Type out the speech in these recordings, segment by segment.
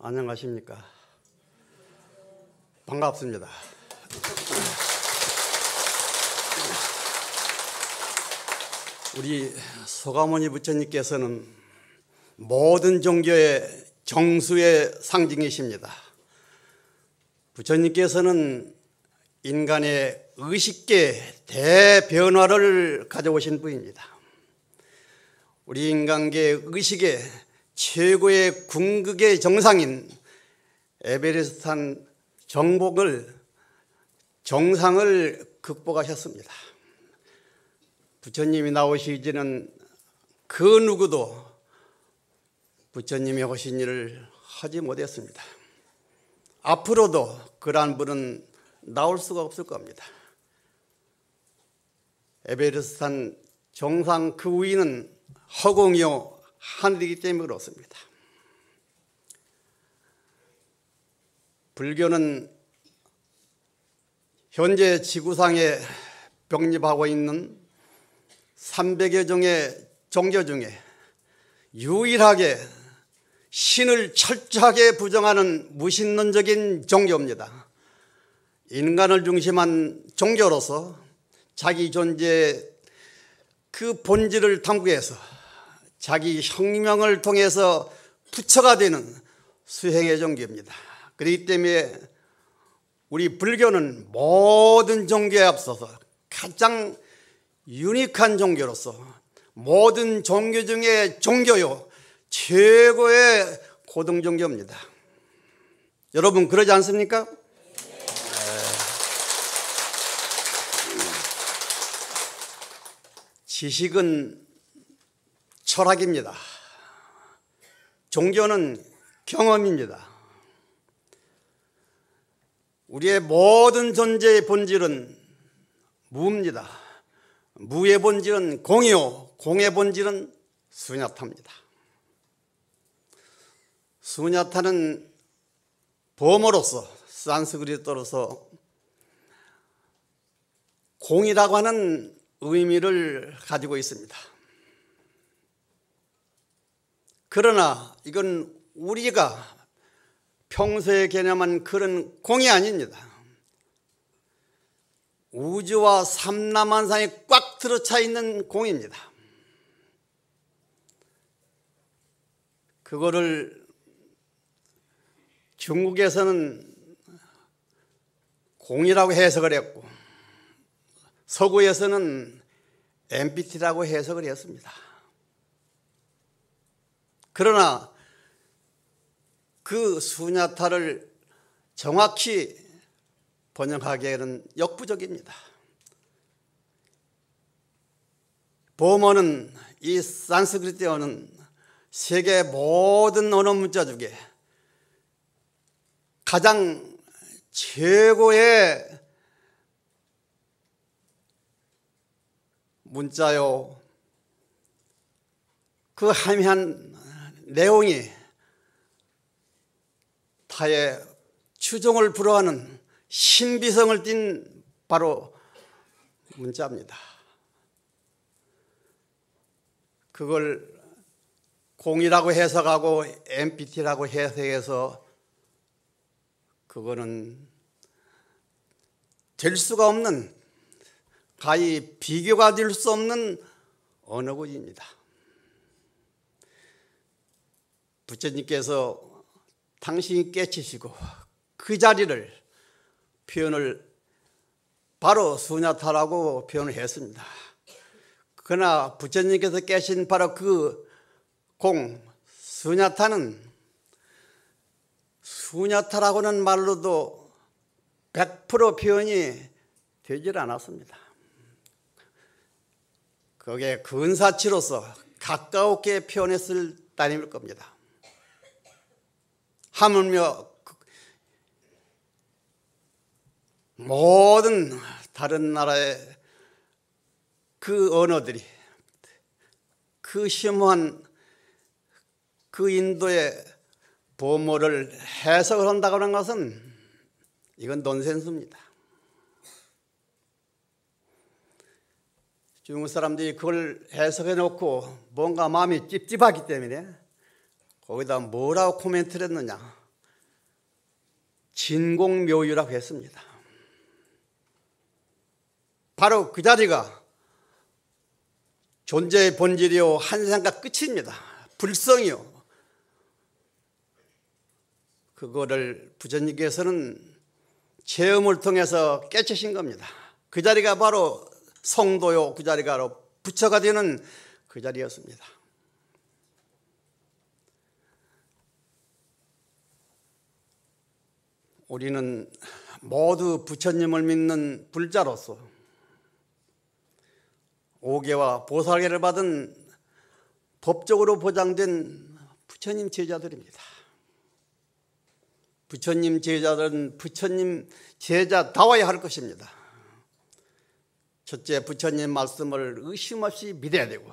안녕하십니까. 반갑습니다. 우리 소가모니 부처님께서는 모든 종교의 정수의 상징이십니다. 부처님께서는 인간의 의식계 대변화를 가져오신 분입니다. 우리 인간계의 의식의 최고의 궁극의 정상인 에베레스트산 정상을 극복하셨습니다. 부처님이 나오시기전은 그 누구도 부처님이 하신 일을 하지 못했습니다. 앞으로도 그러한 분은 나올 수가 없을 겁니다. 에베레스트산 정상 그 위는 허공이요 하늘이기 때문에 그렇습니다. 불교는 현재 지구상에 병립하고 있는 300여 종의 종교 중에 유일하게 신을 철저하게 부정하는 무신론적인 종교입니다. 인간을 중심한 종교로서 자기 존재의 그 본질을 탐구해서 자기 혁명을 통해서 부처가 되는 수행의 종교입니다. 그렇기 때문에 우리 불교는 모든 종교에 앞서서 가장 유니크한 종교로서 모든 종교 중에 종교요 최고의 고등 종교입니다. 여러분 그러지 않습니까? 지식은 철학입니다. 종교는 경험입니다. 우리의 모든 존재의 본질은 무입니다. 무의 본질은 공이요, 공의 본질은 수냐타입니다. 수냐타는 범어로서 산스크리트어로서 공이라고 하는 의미를 가지고 있습니다. 그러나 이건 우리가 평소에 개념한 그런 공이 아닙니다. 우주와 삼라만상에 꽉 들어차 있는 공입니다. 그거를 중국에서는 공이라고 해석을 했고 서구에서는 MBT라고 해석을 했습니다. 그러나 그 수냐타를 정확히 번역하기에는 역부족입니다. 범어는 이 산스크리트어는 세계 모든 언어 문자 중에 가장 최고의 문자요. 그 함의한 내용이 타의 추종을 불허하는 신비성을 띤 바로 문자입니다. 그걸 공이라고 해석하고 MBT라고 해석해서 그거는 될 수가 없는 가히 비교가 될 수 없는 언어구입니다. 부처님께서 당신이 깨치시고 그 자리를 표현을 바로 수냐타라고 표현을 했습니다. 그러나 부처님께서 깨신 바로 그 공 수냐타는 수냐타라고는 말로도 100% 표현이 되질 않았습니다. 그게 근사치로서 가까웠게 표현했을 따름일 겁니다. 하물며 모든 다른 나라의 그 언어들이 그 심오한 그 인도의 범어를 해석을 한다고 하는 것은 이건 논센스입니다. 중국 사람들이 그걸 해석해 놓고 뭔가 마음이 찝찝하기 때문에 거기다 뭐라고 코멘트를 했느냐, 진공묘유라고 했습니다. 바로 그 자리가 존재의 본질이요 한생각 끝입니다. 불성이요. 그거를 부처님께서는 체험을 통해서 깨치신 겁니다. 그 자리가 바로 성도요, 그 자리가 바로 부처가 되는 그 자리였습니다. 우리는 모두 부처님을 믿는 불자로서 오계와 보살계를 받은 법적으로 보장된 부처님 제자들입니다. 부처님 제자들은 부처님 제자다워야 할 것입니다. 첫째, 부처님 말씀을 의심 없이 믿어야 되고,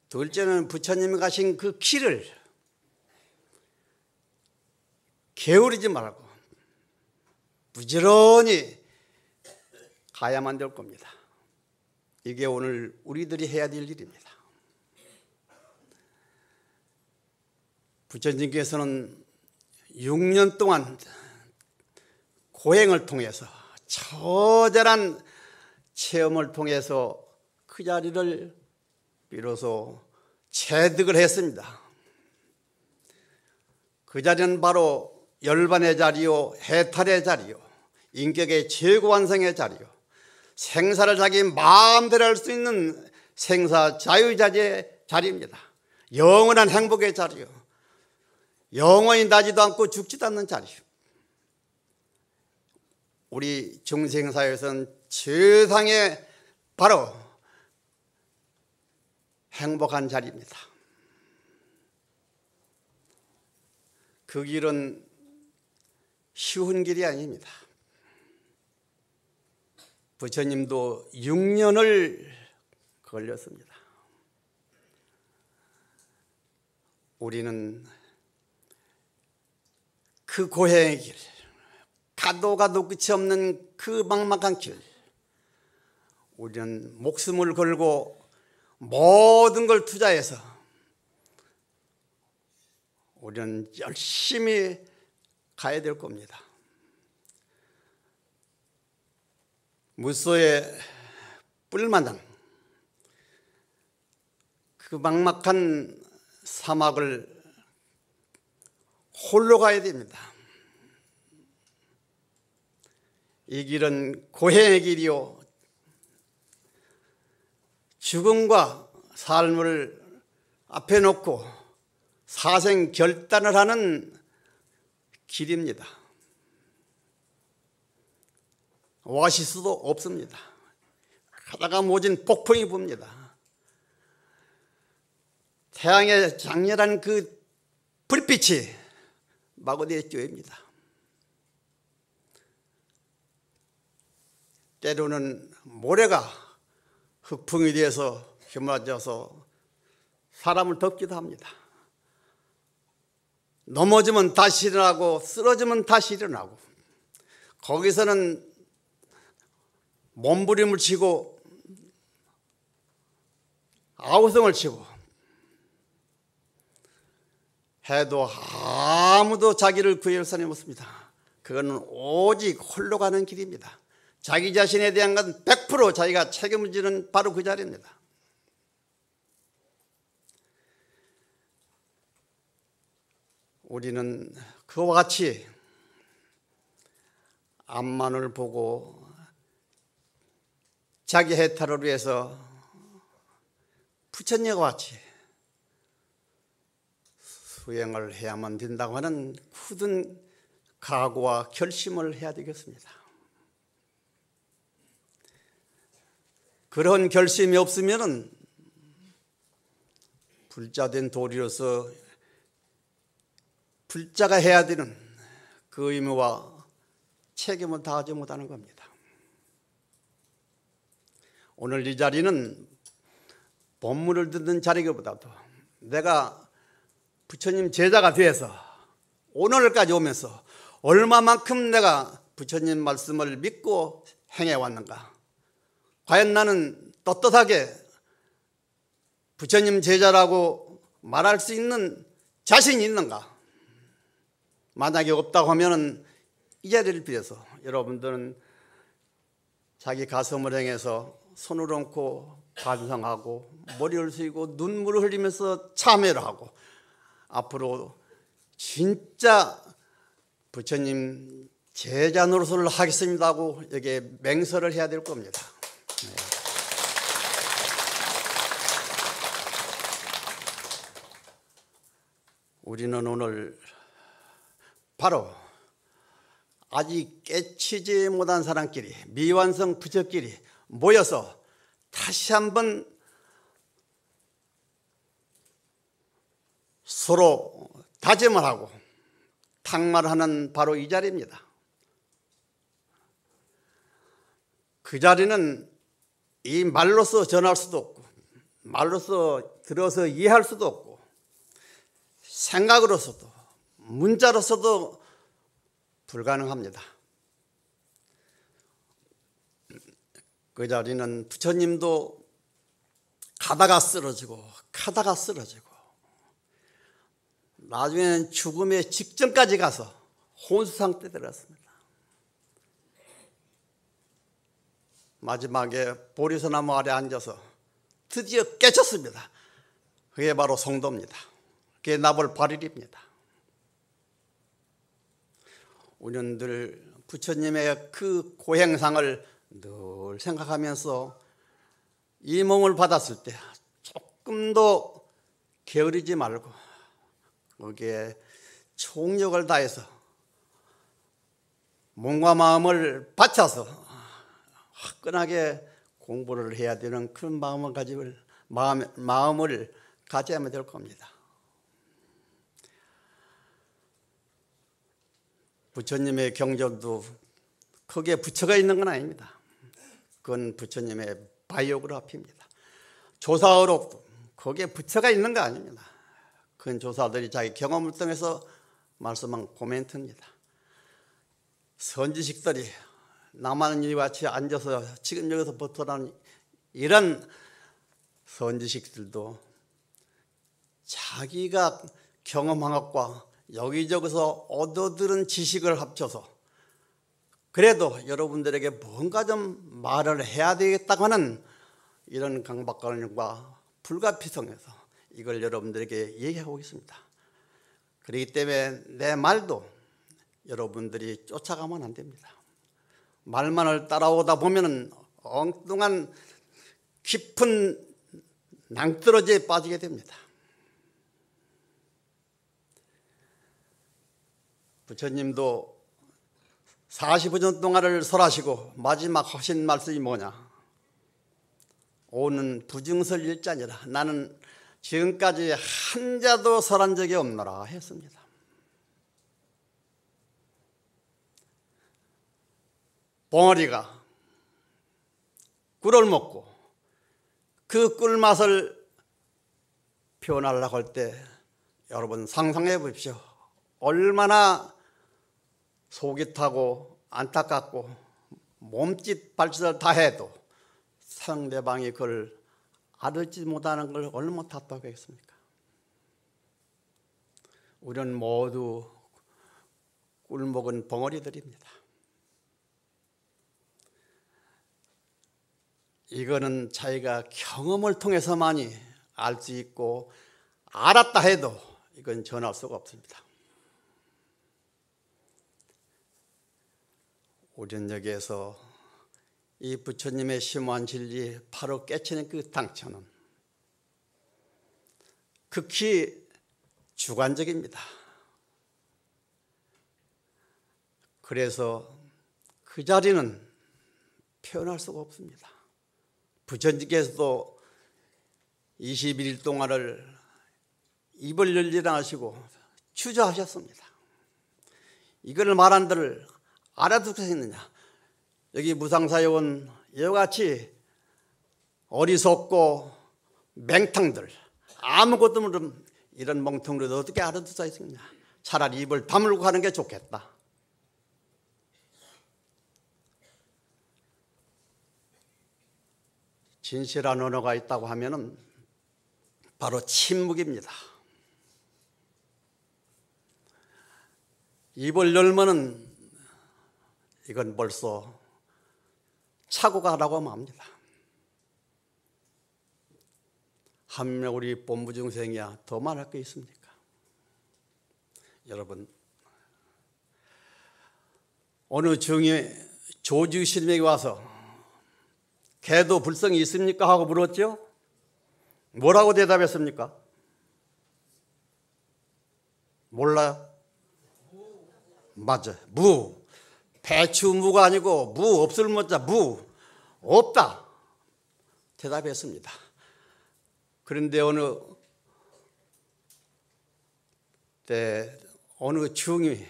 둘째는 부처님이 가신 그 길을 게으르지 말고 부지런히 가야만 될 겁니다. 이게 오늘 우리들이 해야 될 일입니다. 부처님께서는 6년 동안 고행을 통해서 처절한 체험을 통해서 그 자리를 비로소 체득을 했습니다. 그 자리는 바로 열반의 자리요, 해탈의 자리요, 인격의 최고완성의 자리요, 생사를 자기 마음대로 할 수 있는 생사 자유자재의 자리입니다. 영원한 행복의 자리요, 영원히 나지도 않고 죽지도 않는 자리요. 우리 중생사회에서는 최상의 바로 행복한 자리입니다. 그 길은 쉬운 길이 아닙니다. 부처님도 6년을 걸렸습니다. 우리는 그 고행의 길, 가도 가도 끝이 없는 그 막막한 길, 우리는 목숨을 걸고 모든 걸 투자해서 우리는 열심히 가야 될 겁니다. 무소의 뿔만한 그 막막한 사막을 홀로 가야 됩니다. 이 길은 고행의 길이요, 죽음과 삶을 앞에 놓고 사생 결단을 하는 길입니다. 오아시스도 없습니다. 가다가 모진 폭풍이 붑니다. 태양의 장렬한 그 불빛이 마구대에 쬐입니다. 때로는 모래가 흑풍이 되어서 휘몰아져서 사람을 덮기도 합니다. 넘어지면 다시 일어나고 쓰러지면 다시 일어나고, 거기서는 몸부림을 치고 아우성을 치고 해도 아무도 자기를 구해줄 사람이 없습니다. 그거는 오직 홀로 가는 길입니다. 자기 자신에 대한 건 100% 자기가 책임을 지는 바로 그 자리입니다. 우리는 그와 같이 앞만을 보고 자기 해탈을 위해서 부처님과 같이 수행을 해야만 된다고 하는 굳은 각오와 결심을 해야 되겠습니다. 그런 결심이 없으면 불자된 도리로서 불자가 해야 되는 그 의무와 책임을 다하지 못하는 겁니다. 오늘 이 자리는 법문을 듣는 자리보다도 내가 부처님 제자가 되어서 오늘까지 오면서 얼마만큼 내가 부처님 말씀을 믿고 행해왔는가, 과연 나는 떳떳하게 부처님 제자라고 말할 수 있는 자신이 있는가. 만약에 없다고 하면 이 자리를 빌어서 여러분들은 자기 가슴을 향해서 손을 얹고 반성하고 머리를 숙이고 눈물을 흘리면서 참회를 하고 앞으로 진짜 부처님 제자 노릇을 하겠습니다 하고 여기에 맹세를 해야 될 겁니다. 네. 우리는 오늘 바로 아직 깨치지 못한 사람끼리, 미완성 부처끼리 모여서 다시 한번 서로 다짐을 하고 탁말하는 바로 이 자리입니다. 그 자리는 이 말로서 전할 수도 없고 말로서 들어서 이해할 수도 없고 생각으로서도 문자로서도 불가능합니다. 그 자리는 부처님도 가다가 쓰러지고 가다가 쓰러지고 나중에는 죽음의 직전까지 가서 혼수 상태에 들어갔습니다. 마지막에 보리소나무 아래 앉아서 드디어 깨쳤습니다. 그게 바로 성도입니다. 그게 나볼 8일입니다. 우리는 늘 부처님의 그 고행상을 늘 생각하면서 이 몸을 받았을 때 조금도 게으르지 말고 거기에 총력을 다해서 몸과 마음을 바쳐서 화끈하게 공부를 해야 되는 그런 마음을 가져야만 될 겁니다. 부처님의 경전도 거기에 부처가 있는 건 아닙니다. 그건 부처님의 바이오그래피입니다. 조사어록도 거기에 부처가 있는 거 아닙니다. 그건 조사들이 자기 경험을 통해서 말씀한 코멘트입니다. 선지식들이 나만 이와 같이 앉아서 지금 여기서 버텨라는 이런 선지식들도 자기가 경험한 것과 여기저기서 얻어들은 지식을 합쳐서 그래도 여러분들에게 뭔가 좀 말을 해야 되겠다고 하는 이런 강박관념과 불가피성에서 이걸 여러분들에게 얘기하고 있습니다. 그렇기 때문에 내 말도 여러분들이 쫓아가면 안 됩니다. 말만을 따라오다 보면 엉뚱한 깊은 낭떠러지에 빠지게 됩니다. 부처님도 45년 동안을 설하시고 마지막 하신 말씀이 뭐냐? 오는 부증설 일자니라. 나는 지금까지 한 자도 설한 적이 없노라 했습니다. 봉어리가 꿀을 먹고 그 꿀맛을 표현하려고 할 때 여러분 상상해 보십시오. 얼마나 속이 타고 안타깝고 몸짓 발짓을 다 해도 상대방이 그걸 알지 못하는 걸 얼마나 답답하겠습니까? 우리는 모두 꿀먹은 벙어리들입니다. 이거는 자기가 경험을 통해서만이 알 수 있고 알았다 해도 이건 전할 수가 없습니다. 우리는 여기에서 이 부처님의 심오한 진리 바로 깨치는 그 당처는 극히 주관적입니다. 그래서 그 자리는 표현할 수가 없습니다. 부처님께서도 21일 동안을 입을 열지 않으시고 주저하셨습니다. 이걸 말한들 알아듣고 있느냐? 여기 무상사역은 이와 같이 어리석고 맹탕들 아무것도 모르는 이런 멍텅이를 어떻게 알아듣을 수 있겠냐? 차라리 입을 다물고 하는 게 좋겠다. 진실한 언어가 있다고 하면은 바로 침묵입니다. 입을 열면은 이건 벌써 차고 가라고 하면 합니다. 한 명 우리 본부 중생이야 더 말할 게 있습니까? 여러분, 어느 중에 조지 스님에게 와서 개도 불성이 있습니까? 하고 물었죠. 뭐라고 대답했습니까? 몰라요? 맞아, 무. 배추 무가 아니고 무, 없을 무자 무, 없다 대답했습니다. 그런데 어느 중이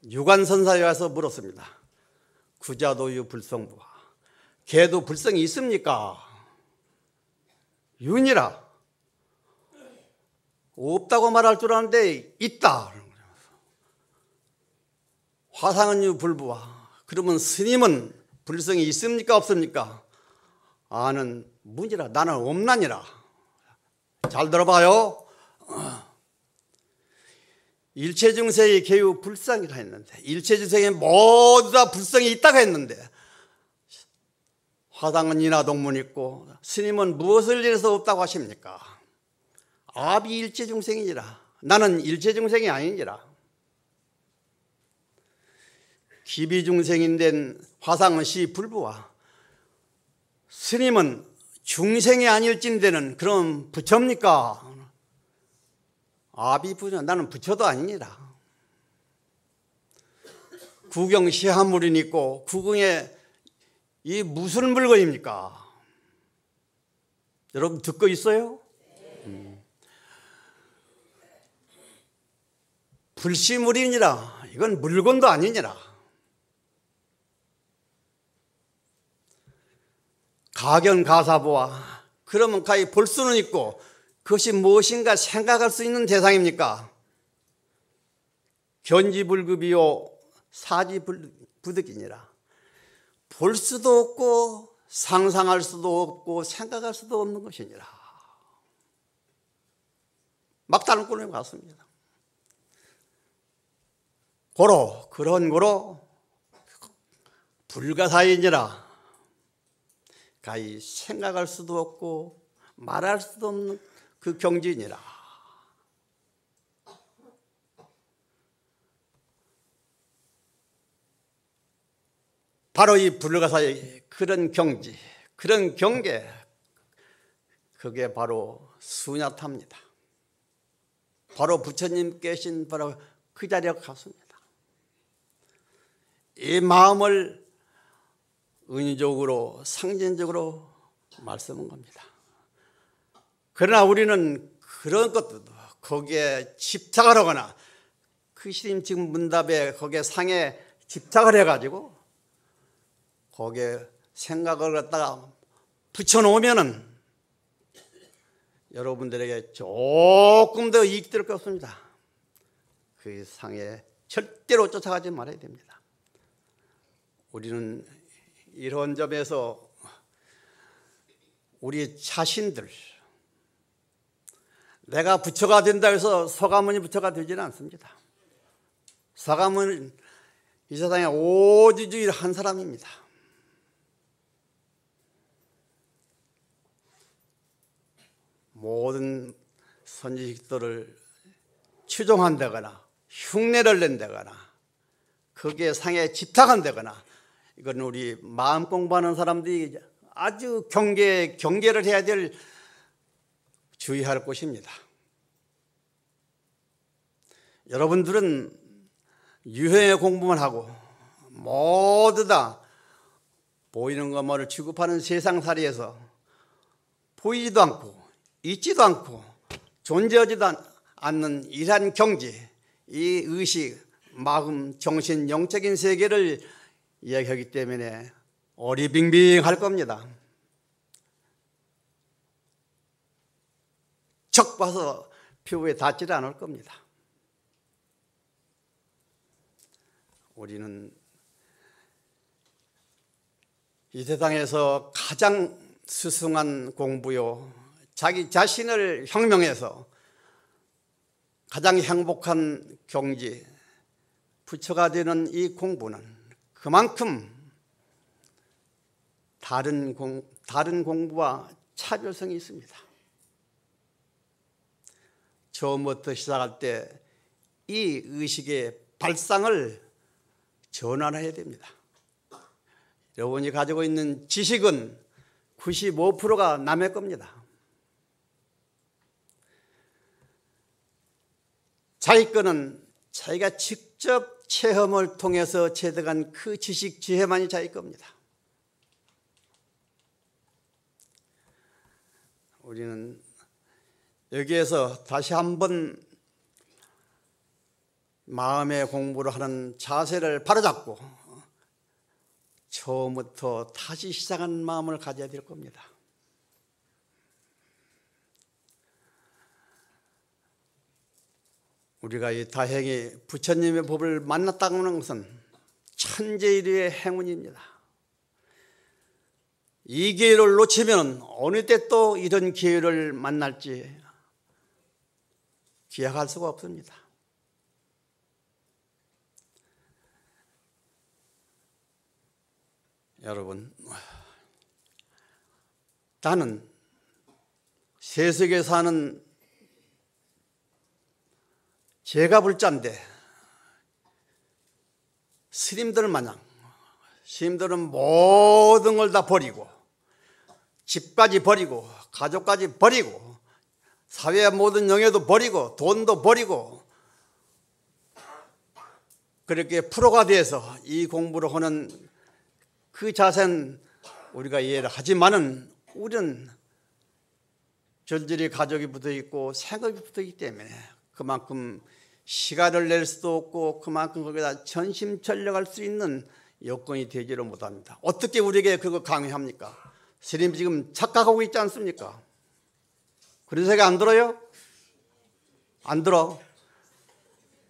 유관선사에 와서 물었습니다. 구자도유 불성부가 개도 불성이 있습니까? 윤이라. 없다고 말할 줄 아는데 있다. 화상은유 불부와. 그러면 스님은 불성이 있습니까 없습니까? 아는 문이라. 나는 없나니라. 잘 들어봐요. 일체중생이 개유 불성이라 했는데, 일체중생이 모두 다 불성이 있다고 했는데, 화상은 인하동문 있고 스님은 무엇을 위해서 없다고 하십니까? 아비 일체중생이니라. 나는 일체중생이 아니니라. 기비중생인 화상은 시 불부와 스님은 중생이 아닐진대는 그럼 부처입니까? 아비 부처. 나는 부처도 아니니라. 구경 시한물이 있고 구경에 이 무슨 물건입니까? 여러분 듣고 있어요? 불시물이니라. 이건 물건도 아니니라. 가견가사보아. 그러면 가히 볼 수는 있고 그것이 무엇인가 생각할 수 있는 대상입니까? 견지불급이요 사지부득이니라. 볼 수도 없고 상상할 수도 없고 생각할 수도 없는 것이니라. 막다른 꼴로 갔습니다. 그런 고로 불가사의니라. 가히 생각할 수도 없고 말할 수도 없는 그 경지니라. 바로 이 불가사의 그런 경지, 그런 경계, 그게 바로 수냐타입니다. 바로 부처님 계신 바로 그 자리에 갔습니다. 이 마음을 은유적으로 상징적으로 말씀한 겁니다. 그러나 우리는 그런 것도 거기에 집착을 하거나 그 스님 지금 문답에 거기에 상에 집착을 해가지고 거기에 생각을 갖다가 붙여놓으면은 여러분들에게 조금 더 이익 될 것 없습니다. 그 상에 절대로 쫓아가지 말아야 됩니다. 우리는 이런 점에서 우리 자신들, 내가 부처가 된다 해서 서가모니 부처가 되지는 않습니다. 서가모니는 이 세상에 오직 한 사람입니다. 모든 선지식들을 추종한다거나 흉내를 낸다거나 거기에 상에 집착한다거나, 이건 우리 마음 공부하는 사람들이 아주 경계를 해야 될, 주의할 것입니다. 여러분들은 유형의 공부만 하고 모두 다 보이는 것만을 취급하는 세상살이에서 보이지도 않고 있지도 않고 존재하지도 않는 이러한 경지, 이 의식, 마음, 정신, 영적인 세계를 이야기하기 때문에 어리빙빙할 겁니다. 척 봐서 피부에 닿지를 않을 겁니다. 우리는 이 세상에서 가장 스승한 공부요, 자기 자신을 혁명해서 가장 행복한 경지, 부처가 되는 이 공부는 그만큼 다른 공부와 차별성이 있습니다. 처음부터 시작할 때 이 의식의 발상을 전환해야 됩니다. 여러분이 가지고 있는 지식은 95%가 남의 겁니다. 자기 거는 자기가 직접 체험을 통해서 체득한 그 지식, 지혜만이 자기 겁니다. 우리는 여기에서 다시 한번 마음의 공부를 하는 자세를 바로잡고 처음부터 다시 시작한 마음을 가져야 될 겁니다. 우리가 이 다행히 부처님의 법을 만났다고 하는 것은 천재일의 행운입니다. 이 기회를 놓치면 어느 때 또 이런 기회를 만날지 기약할 수가 없습니다. 여러분, 나는 세속에 사는 제가 불자인데 스님들 마냥 스님들은 모든 걸 다 버리고 집까지 버리고 가족까지 버리고 사회의 모든 영예도 버리고 돈도 버리고 그렇게 프로가 돼서 이 공부를 하는 그 자세는 우리가 이해를 하지만은 우리는 절절히 가족이 붙어 있고 생업이 붙어 있기 때문에 그만큼 시간을 낼 수도 없고 그만큼 거기다 전심전력할 수 있는 여건이 되지를 못합니다. 어떻게 우리에게 그거 강요합니까? 스님 지금 착각하고 있지 않습니까? 그런 생각 안 들어요? 안 들어.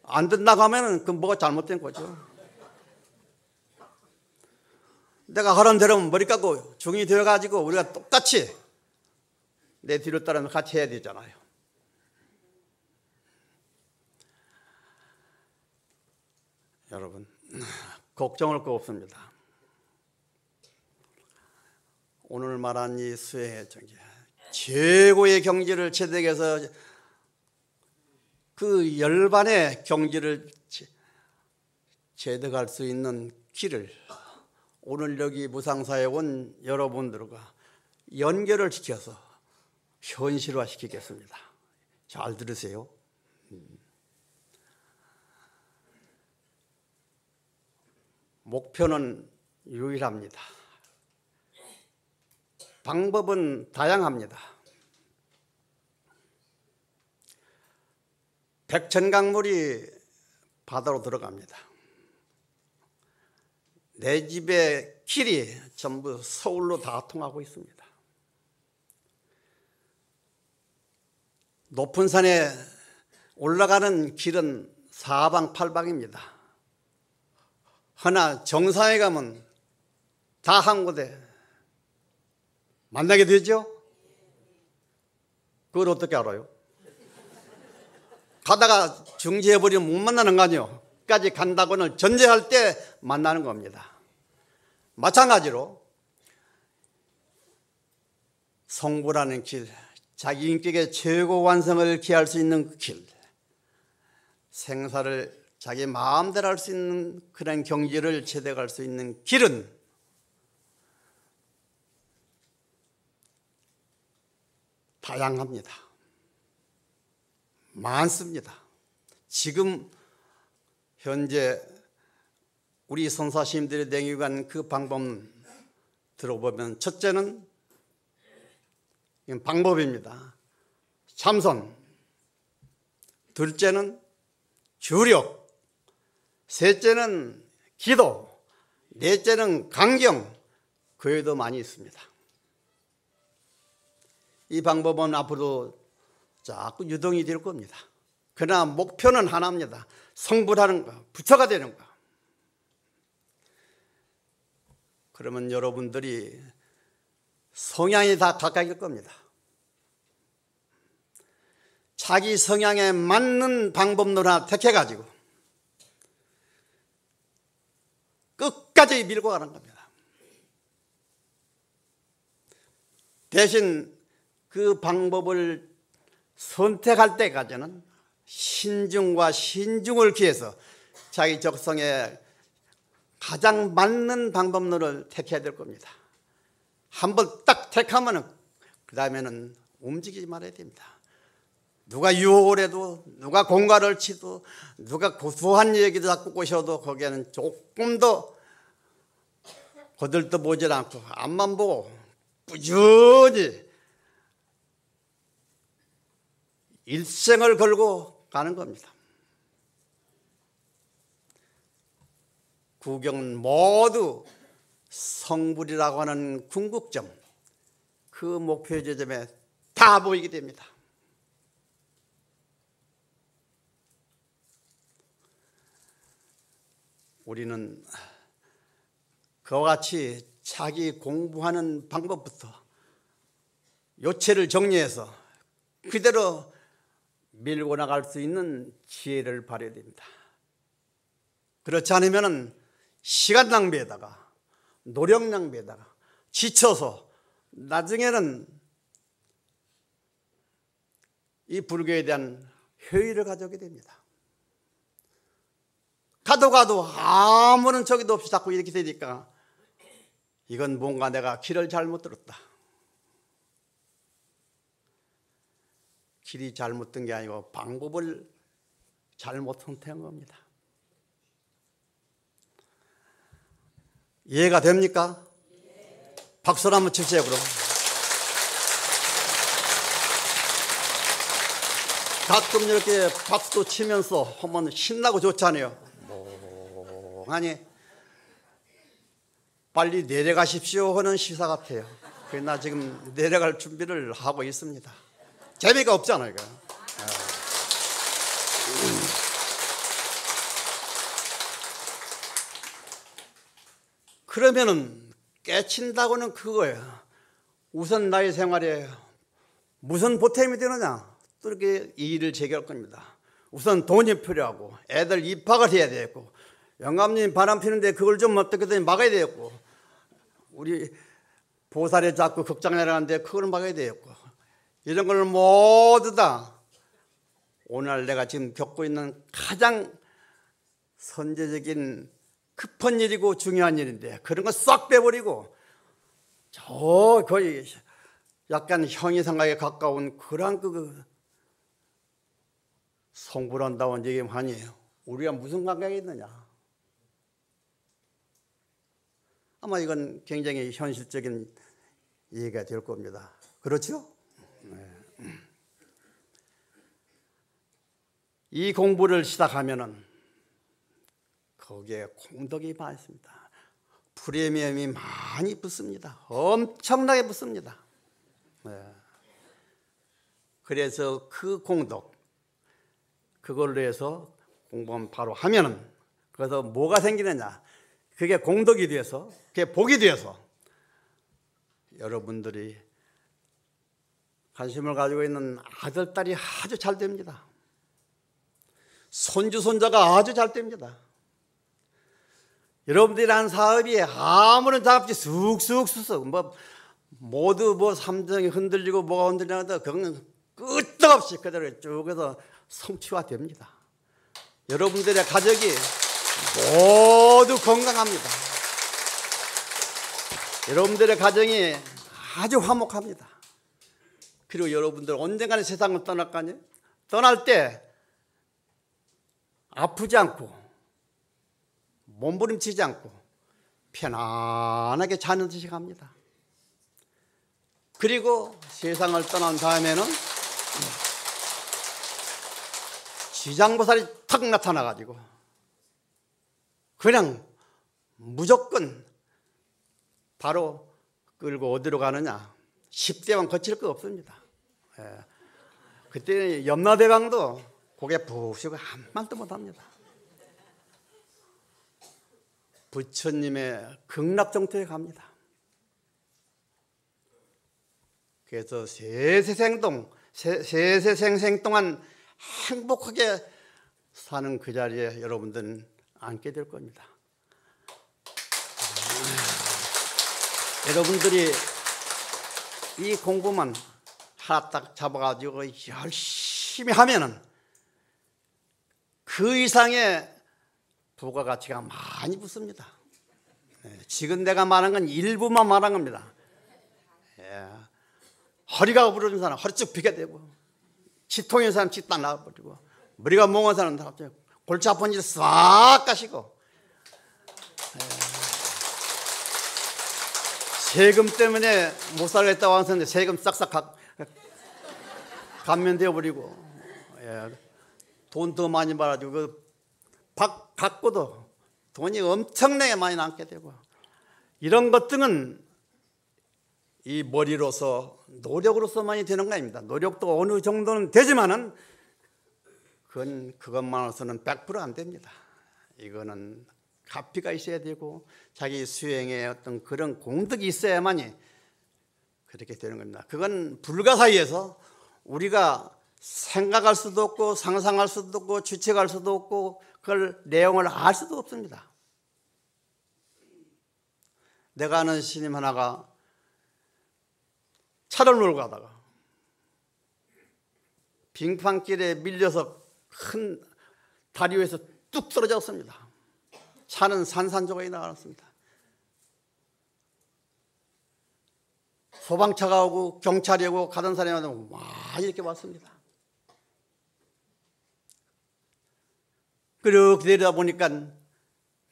안 된다고 하면 그 뭐가 잘못된 거죠. 내가 하던 대로 머리 깎고 중이 되어가지고 우리가 똑같이 내 뒤로 따르면 같이 해야 되잖아요. 여러분, 걱정할 거 없습니다. 오늘 말한 이 수행의 경지, 최고의 경지를 체득해서 그 열반의 경지를 체득할 수 있는 길을 오늘 여기 무상사에 온 여러분들과 연결을 시켜서 현실화 시키겠습니다. 잘 들으세요. 목표는 유일합니다. 방법은 다양합니다. 백천강물이 바다로 들어갑니다. 내 집의 길이 전부 서울로 다 통하고 있습니다. 높은 산에 올라가는 길은 사방팔방입니다. 하나 정상에 가면 다 한 곳에 만나게 되죠? 그걸 어떻게 알아요? 가다가 중지해버리면 못 만나는 거 아니에요? 까지 간다고는 전제할 때 만나는 겁니다. 마찬가지로 성부라는 길, 자기 인격의 최고 완성을 기할 수 있는 그 길, 생사를 자기 마음대로 할 수 있는 그런 경지를 체득할 수 있는 길은 다양합니다. 많습니다. 지금 현재 우리 선사시님들이 댕기간 그 방법 들어보면 첫째는 방법입니다. 참선. 둘째는 주력. 셋째는 기도. 넷째는 강경. 그 외에도 많이 있습니다. 이 방법은 앞으로 자꾸 유동이 될 겁니다. 그러나 목표는 하나입니다. 성불하는 거, 부처가 되는 거. 그러면 여러분들이 성향이 다 각각일 겁니다. 자기 성향에 맞는 방법론을 하나 택해가지고 끝까지 밀고 가는 겁니다. 대신 그 방법을 선택할 때까지는 신중과 신중을 기해서 자기 적성에 가장 맞는 방법론을 택해야 될 겁니다. 한번 딱 택하면은 그 다음에는 움직이지 말아야 됩니다. 누가 유혹을 해도, 누가 공갈을 치도, 누가 고소한 얘기도 자꾸 꼬셔도 거기에는 조금 더 거들떠보질 않고 앞만 보고 꾸준히 일생을 걸고 가는 겁니다. 구경은 모두 성불이라고 하는 궁극점, 그 목표 지점에 다 보이게 됩니다. 우리는 그와 같이 자기 공부하는 방법부터 요체를 정리해서 그대로 밀고 나갈 수 있는 지혜를 발휘해야 됩니다. 그렇지 않으면 시간 낭비에다가 노력 낭비에다가 지쳐서 나중에는 이 불교에 대한 회의를 가져오게 됩니다. 가도 아무런 적이도 없이 자꾸 이렇게 되니까 이건 뭔가 내가 길을 잘못 들었다. 길이 잘못 든 게 아니고 방법을 잘못 선택한 겁니다. 이해가 됩니까? 박수를 한번 치세요. 그럼 가끔 이렇게 박수 치면서 하면 신나고 좋잖아요. 아니 빨리 내려가십시오 하는 시사 같아요. 그러나 지금 내려갈 준비를 하고 있습니다. 재미가 없잖아요. 이거. 그러면은 깨친다고는 그거예요. 우선 나의 생활에 무슨 보탬이 되느냐, 또 이렇게 이 일을 제기할 겁니다. 우선 돈이 필요하고 애들 입학을 해야 되고 영감님 바람 피는데 그걸 좀 어떻게든 막아야 되겠고 우리 보살에 자꾸 극장 내려가는데 그걸 막아야 되겠고 이런 걸 모두 다 오늘 내가 지금 겪고 있는 가장 선제적인 급한 일이고 중요한 일인데 그런 거 싹 빼버리고 저 거의 약간 형이상하게 가까운 그런 그 성불한다고 얘기하면 아니에요. 우리가 무슨 관계가 있느냐. 아마 이건 굉장히 현실적인 얘기가 될 겁니다. 그렇죠? 네. 이 공부를 시작하면은 거기에 공덕이 많습니다. 프리미엄이 많이 붙습니다. 엄청나게 붙습니다. 네. 그래서 그 공덕 그걸로 해서 공부만 바로 하면은 그래서 뭐가 생기느냐? 그게 공덕이 돼서 그게 복이 돼서 여러분들이 관심을 가지고 있는 아들, 딸이 아주 잘 됩니다. 손주, 손자가 아주 잘 됩니다. 여러분들이 하는 사업이 아무런 작업지 쑥쑥쑥쑥 모두 삼정이 흔들리고 뭐가 흔들리는데 그건 끄떡없이 그대로 쭉 해서 성취화됩니다. 여러분들의 가족이 모두 건강합니다. 여러분들의 가정이 아주 화목합니다. 그리고 여러분들 언젠가는 세상을 떠날 거 아니에요? 떠날 때 아프지 않고 몸부림치지 않고 편안하게 자는 듯이 갑니다. 그리고 세상을 떠난 다음에는 지장보살이 탁 나타나가지고 그냥 무조건 바로 끌고 어디로 가느냐 10대만 거칠 거 없습니다. 그때 염라대왕도 고개 푹 쉬고 한 말도 못합니다. 부처님의 극락정토에 갑니다. 그래서 세세생생 동안 행복하게 사는 그 자리에 여러분들은 앉게 될 겁니다. 여러분들이 이 공부만 하나 딱 잡아가지고 열심히 하면은 그 이상의 부가가치가 많이 붙습니다. 지금 내가 말한 건 일부만 말한 겁니다. 허리가 부러진 사람 허리 쭉 펴게 되고, 치통인 사람 치 딱 나와버리고, 머리가 멍한 사람 골치 아픈 일 싹 가시고, 세금 때문에 못 살겠다고 하는데 세금 싹싹 감면되어 버리고, 돈 더 많이 벌어가지고 그 갖고도 돈이 엄청나게 많이 남게 되고, 이런 것들은 이 머리로서 노력으로서만이 되는 거 아닙니다. 노력도 어느 정도는 되지만은 그것만으로서는 100% 안 됩니다. 이거는 가피가 있어야 되고 자기 수행에 어떤 그런 공덕이 있어야만이 그렇게 되는 겁니다. 그건 불가사의에서 우리가 생각할 수도 없고 상상할 수도 없고 추측할 수도 없고 그걸 내용을 알 수도 없습니다. 내가 아는 스님 하나가 차를 몰고 가다가 빙판길에 밀려서 큰 다리 위에서 뚝 떨어졌습니다. 차는 산산조각이 나갔습니다. 소방차가 오고 경찰이 오고 가던 사람이 와 이렇게 왔습니다. 그렇게 내려다 보니까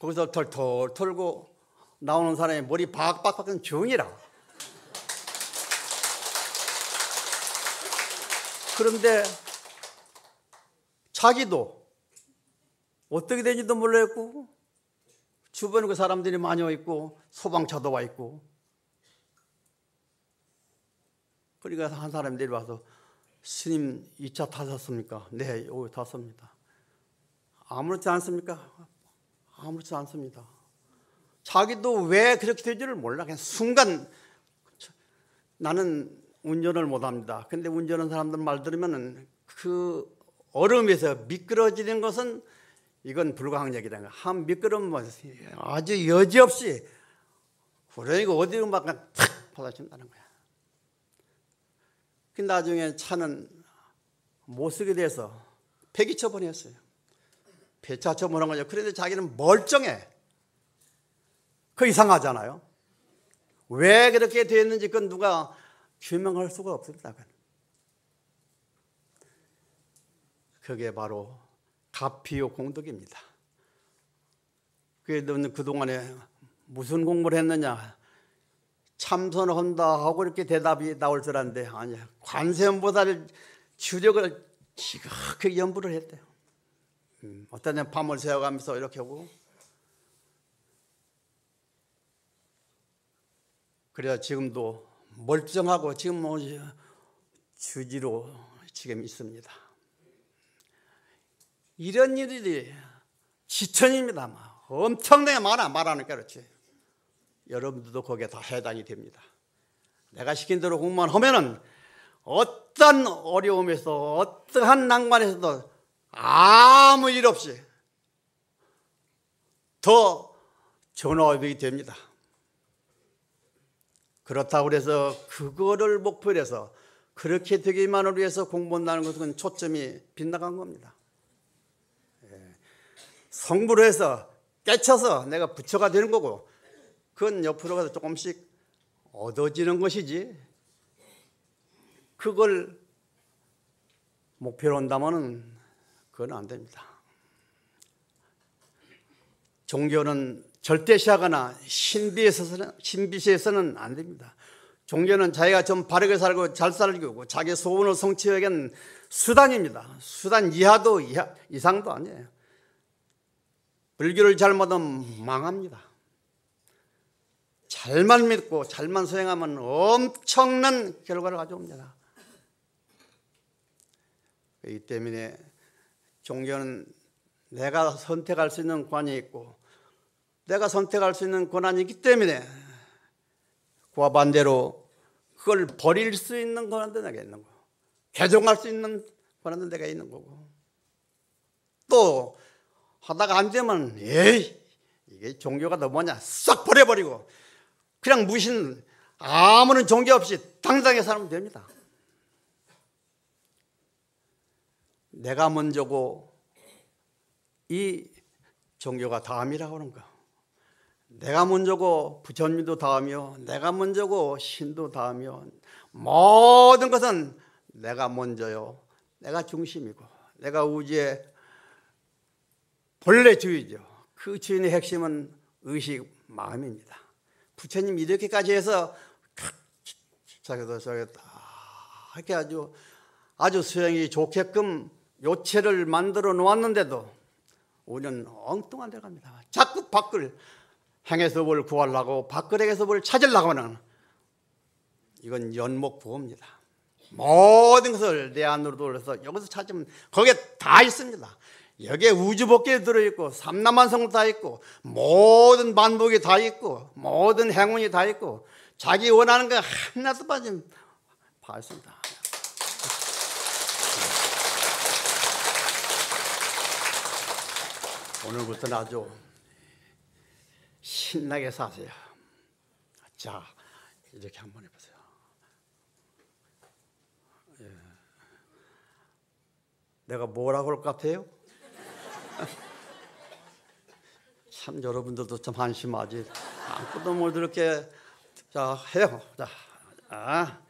거기서 털털 털고 나오는 사람이 머리 박박박은 정이라. 그런데 자기도 어떻게 되는지도 몰랐고 주변에 그 사람들이 많이 와 있고 소방차도 와 있고, 그러니까 한 사람이 내려와서 스님 이 차 타셨습니까? 네, 여기 탔습니다. 아무렇지 않습니까? 아무렇지 않습니다. 자기도 왜 그렇게 되지를 몰라. 그냥 순간 나는 운전을 못합니다. 근데 운전하는 사람들 말 들으면 그 얼음에서 미끄러지는 것은 이건 불가항력이라는 거야. 한 미끄러우면 아주 여지없이 그러니까 어디로 막 탁 받아친다는 거야. 그 나중에 차는 못 쓰게 돼서 폐기 처분했어요. 폐차 처분한 거죠. 그런데 자기는 멀쩡해. 그 이상하잖아요. 왜 그렇게 됐는지 그건 누가 규명할 수가 없습니다. 그게 바로 가피요 공덕입니다. 너는 그동안에 무슨 공부를 했느냐? 참선한다 하고 이렇게 대답이 나올 줄 알았는데 아니야. 관세음보다를 주력을 지극하게 연부를 했대요. 어떤 날 밤을 새워가면서 이렇게 하고, 그래야 지금도 멀쩡하고 지금 뭐 주지로 지금 있습니다. 이런 일들이 지천입니다. 엄청나게 많아. 말하니까 그렇지. 여러분들도 거기에 다 해당이 됩니다. 내가 시킨 대로 공부만 하면은 어떤 어려움에서 어떠한 난관에서도 아무 일 없이 더 전화위복이 됩니다. 그렇다고 해서 그거를 목표로 해서 그렇게 되기만을 위해서 공부한다는 것은 초점이 빗나간 겁니다. 성불을 해서 깨쳐서 내가 부처가 되는 거고, 그건 옆으로 가서 조금씩 얻어지는 것이지, 그걸 목표로 한다면은 그건 안 됩니다. 종교는 절대시하거나 신비시해서는 안 됩니다. 종교는 자기가 좀 바르게 살고 잘 살고 자기 소원을 성취하기 위한 수단입니다. 수단 이하도 이상도 아니에요. 불교를 잘못하면 망합니다. 잘만 믿고 잘만 수행하면 엄청난 결과를 가져옵니다. 그렇기 때문에 종교는 내가 선택할 수 있는 권한이 있고 내가 선택할 수 있는 권한이 있기 때문에 그와 반대로 그걸 버릴 수 있는 권한도 내가 있는 거고 개종할 수 있는 권한도 내가 있는 거고, 또 하다가 안 되면 에이 이게 종교가 너 뭐냐 싹 버려버리고 그냥 무신 아무런 종교 없이 당당하게 살면 됩니다. 내가 먼저고 이 종교가 다음이라고 하는 거. 내가 먼저고 부처님도 다음이요, 내가 먼저고 신도 다음이요, 모든 것은 내가 먼저요, 내가 중심이고 내가 우주의 본래 주인이죠. 그 주인의 핵심은 의식, 마음입니다. 부처님 이렇게까지 해서 이렇게 아주 수행이 좋게끔 요체를 만들어 놓았는데도 우리는 엉뚱한 데 갑니다. 자꾸 밖을 행에서 뭘 구하려고, 밖을에서 뭘 찾으려고 하는, 이건 연목부호입니다. 모든 것을 내 안으로 돌려서 여기서 찾으면 거기에 다 있습니다. 여기에 우주법계에 들어있고 삼남한성도 다 있고 모든 만복이 다 있고 모든 행운이 다 있고 자기 원하는 거 하나도 빠짐 다 있습니다. 오늘부터는 아주 신나게 사세요. 자, 이렇게 한번 해보세요. 예. 내가 뭐라고 할 것 같아요? 참 여러분들도 참 한심하지. 아무것도 못 이렇게 자 해요. 자,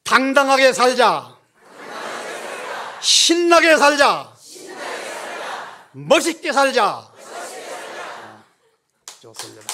당당하게 살자. 신나게 살자. 멋있게 살자. 좋습니다.